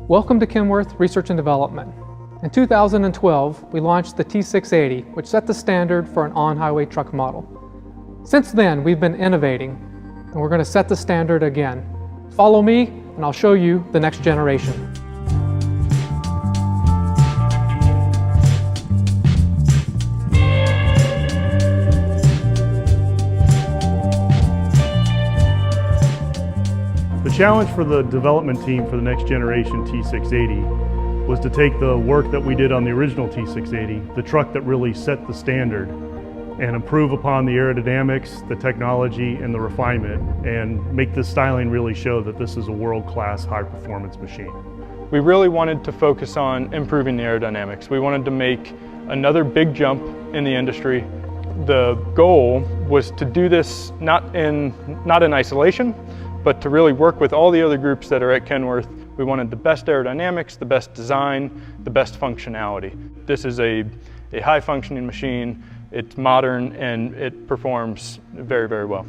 Welcome to Kenworth Research and Development. In 2012, we launched the T680, which set the standard for an on-highway truck model. Since then, we've been innovating, and we're going to set the standard again. Follow me, and I'll show you the next generation. The challenge for the development team for the next generation T680 was to take the work that we did on the original T680, the truck that really set the standard, and improve upon the aerodynamics, the technology, and the refinement, and make the styling really show that this is a world-class high-performance machine. We really wanted to focus on improving the aerodynamics. We wanted to make another big jump in the industry. The goal was to do this not in isolation, but to really work with all the other groups that are at Kenworth. We wanted the best aerodynamics, the best design, the best functionality. This is a high-functioning machine. It's modern and it performs very, very well.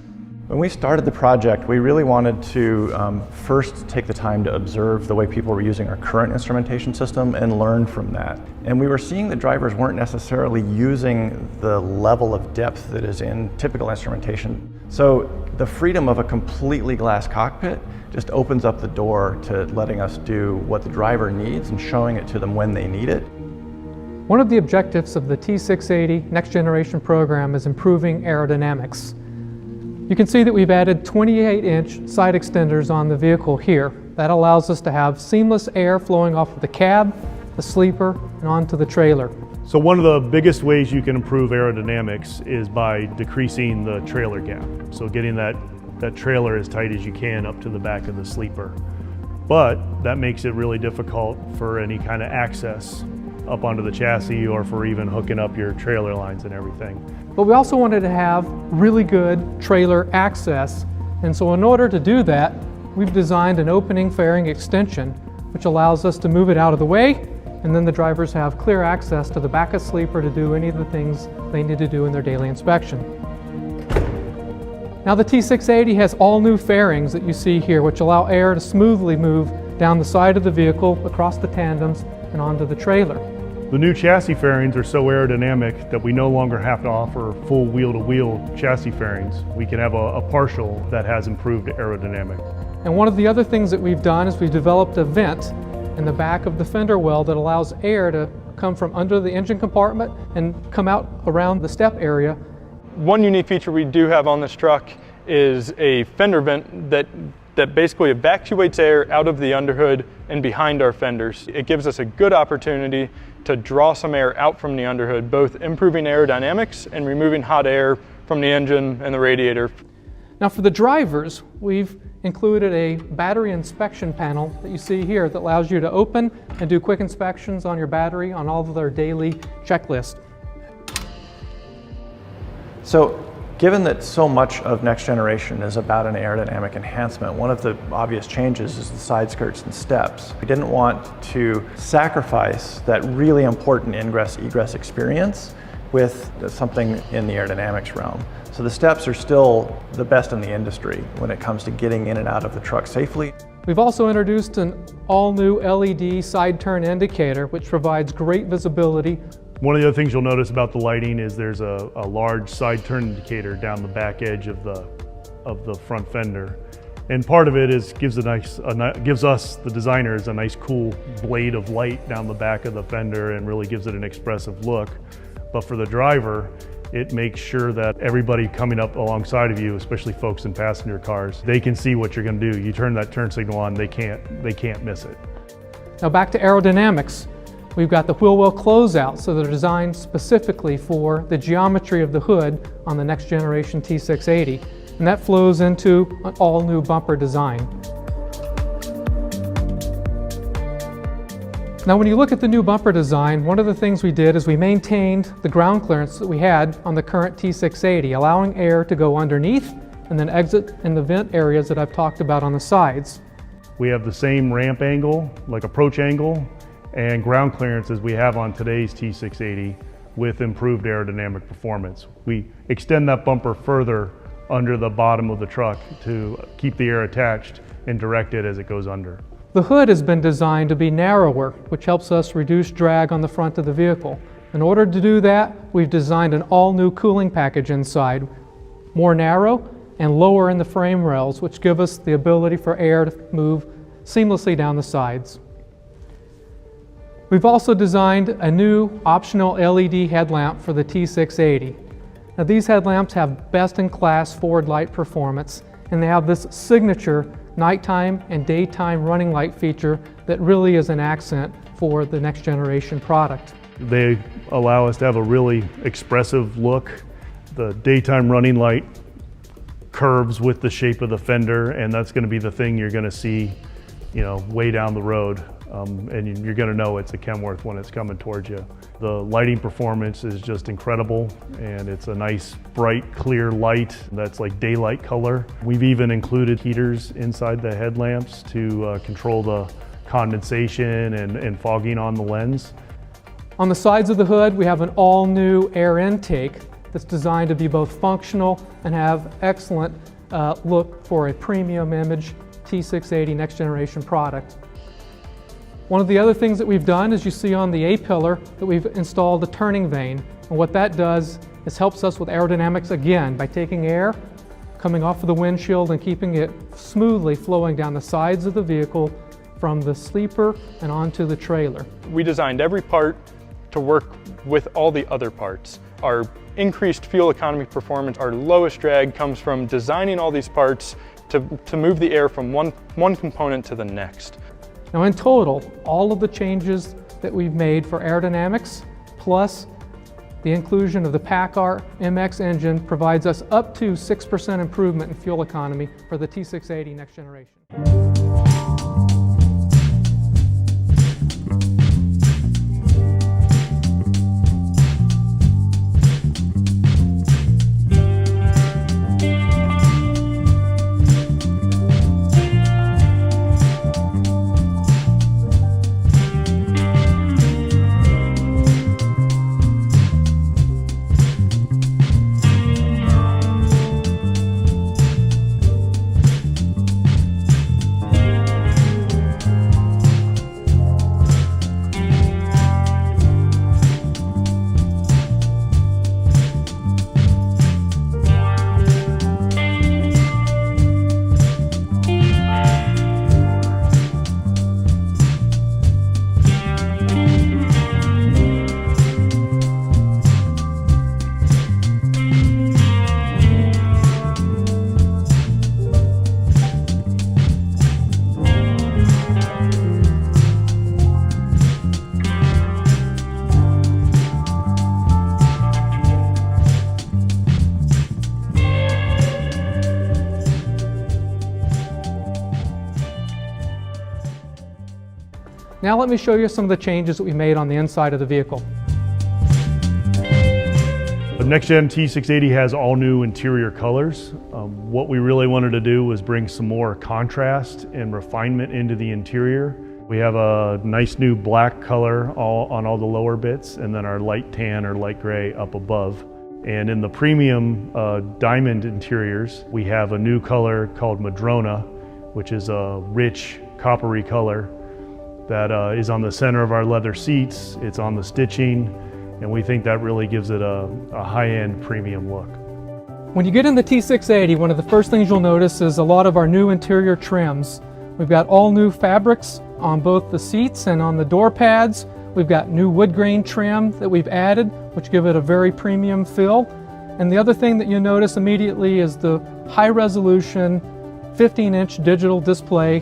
When we started the project, we really wanted to first take the time to observe the way people were using our current instrumentation system and learn from that. And we were seeing that drivers weren't necessarily using the level of depth that is in typical instrumentation. So the freedom of a completely glass cockpit just opens up the door to letting us do what the driver needs and showing it to them when they need it. One of the objectives of the T680 Next Generation program is improving aerodynamics. You can see that we've added 28-inch side extenders on the vehicle here. That allows us to have seamless air flowing off of the cab, the sleeper, and onto the trailer. So one of the biggest ways you can improve aerodynamics is by decreasing the trailer gap. So getting that trailer as tight as you can up to the back of the sleeper. But that makes it really difficult for any kind of access up onto the chassis or for even hooking up your trailer lines and everything. But we also wanted to have really good trailer access. And so in order to do that, we've designed an opening fairing extension, which allows us to move it out of the way, and then the drivers have clear access to the back of the sleeper to do any of the things they need to do in their daily inspection. Now the T680 has all new fairings that you see here, which allow air to smoothly move down the side of the vehicle, across the tandems, and onto the trailer. The new chassis fairings are so aerodynamic that we no longer have to offer full wheel-to-wheel chassis fairings. We can have a partial that has improved aerodynamic. And one of the other things that we've done is we've developed a vent in the back of the fender well that allows air to come from under the engine compartment and come out around the step area. One unique feature we do have on this truck is a fender vent that basically evacuates air out of the underhood and behind our fenders. It gives us a good opportunity to draw some air out from the underhood, both improving aerodynamics and removing hot air from the engine and the radiator. Now for the drivers, we've included a battery inspection panel that you see here that allows you to open and do quick inspections on your battery on all of their daily checklist. So, given that so much of Next Generation is about an aerodynamic enhancement, one of the obvious changes is the side skirts and steps. We didn't want to sacrifice that really important ingress-egress experience with something in the aerodynamics realm. So the steps are still the best in the industry when it comes to getting in and out of the truck safely. We've also introduced an all-new LED side turn indicator, which provides great visibility. One of the other things you'll notice about the lighting is there's a large side turn indicator down the back edge of the front fender. And part of it is gives us, the designers, a nice cool blade of light down the back of the fender and really gives it an expressive look. But for the driver, it makes sure that everybody coming up alongside of you, especially folks in passenger cars, they can see what you're going to do. You turn that turn signal on, they can't miss it. Now back to aerodynamics. We've got the wheel well closeout, so they're designed specifically for the geometry of the hood on the Next Generation T680, and that flows into an all-new bumper design. Now when you look at the new bumper design, one of the things we did is we maintained the ground clearance that we had on the current T680, allowing air to go underneath and then exit in the vent areas that I've talked about on the sides. We have the same ramp angle, like approach angle, and ground clearance as we have on today's T680 with improved aerodynamic performance. We extend that bumper further under the bottom of the truck to keep the air attached and direct it as it goes under. The hood has been designed to be narrower, which helps us reduce drag on the front of the vehicle. In order to do that, we've designed an all-new cooling package inside, more narrow and lower in the frame rails, which give us the ability for air to move seamlessly down the sides. We've also designed a new optional LED headlamp for the T680. Now these headlamps have best-in-class forward light performance, and they have this signature nighttime and daytime running light feature that really is an accent for the next generation product. They allow us to have a really expressive look. The daytime running light curves with the shape of the fender, and that's going to be the thing you're going to see, way down the road. And you're going to know it's a Kenworth when it's coming towards you. The lighting performance is just incredible, and it's a nice, bright, clear light that's like daylight color. We've even included heaters inside the headlamps to control the condensation and fogging on the lens. On the sides of the hood, we have an all-new air intake that's designed to be both functional and have excellent look for a premium image T680 Next Generation product. One of the other things that we've done is you see on the A-pillar that we've installed a turning vane. And what that does is helps us with aerodynamics again by taking air coming off of the windshield and keeping it smoothly flowing down the sides of the vehicle from the sleeper and onto the trailer. We designed every part to work with all the other parts. Our increased fuel economy performance, our lowest drag comes from designing all these parts to move the air from one component to the next. Now in total, all of the changes that we've made for aerodynamics, plus the inclusion of the PACCAR MX engine, provides us up to 6% improvement in fuel economy for the T680 Next Generation. Now let me show you some of the changes that we made on the inside of the vehicle. The Next Gen T680 has all new interior colors. What we really wanted to do was bring some more contrast and refinement into the interior. We have a nice new black color on all the lower bits, and then our light tan or light gray up above. And in the premium diamond interiors, we have a new color called Madrona, which is a rich coppery color that is on the center of our leather seats. It's on the stitching, and we think that really gives it a high-end premium look. When you get in the T680, one of the first things you'll notice is a lot of our new interior trims. We've got all new fabrics on both the seats and on the door pads. We've got new wood grain trim that we've added, which give it a very premium feel. And the other thing that you notice immediately is the high-resolution 15-inch digital display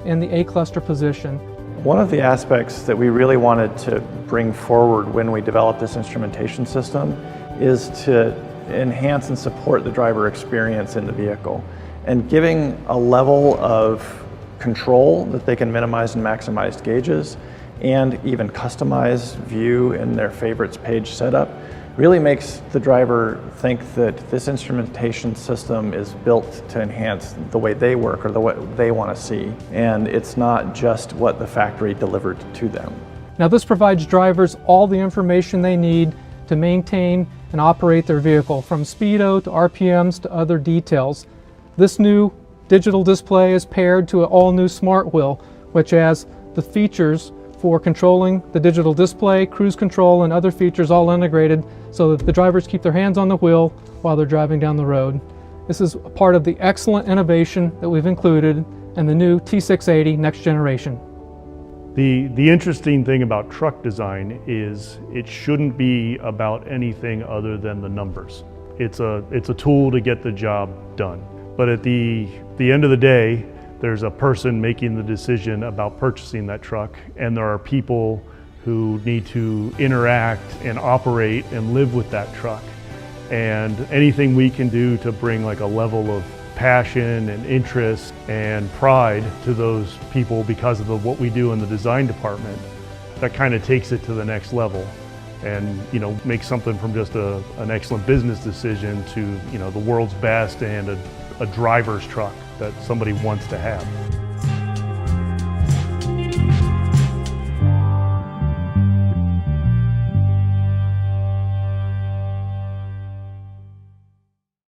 in the A-cluster position. One of the aspects that we really wanted to bring forward when we developed this instrumentation system is to enhance and support the driver experience in the vehicle, and giving a level of control that they can minimize and maximize gauges and even customize view in their favorites page setup really makes the driver think that this instrumentation system is built to enhance the way they work or the way they want to see, and it's not just what the factory delivered to them. Now this provides drivers all the information they need to maintain and operate their vehicle, from speedo to RPMs to other details. This new digital display is paired to an all-new smart wheel, which has the features for controlling the digital display, cruise control, and other features all integrated so that the drivers keep their hands on the wheel while they're driving down the road. This is a part of the excellent innovation that we've included in the new T680 Next Generation. The interesting thing about truck design is it shouldn't be about anything other than the numbers. It's a tool to get the job done. But at the end of the day, there's a person making the decision about purchasing that truck, and there are people who need to interact and operate and live with that truck. And anything we can do to bring like a level of passion and interest and pride to those people because of what we do in the design department, that kind of takes it to the next level and, you know, makes something from just an excellent business decision to, you know, the world's best and a driver's truck that somebody wants to have.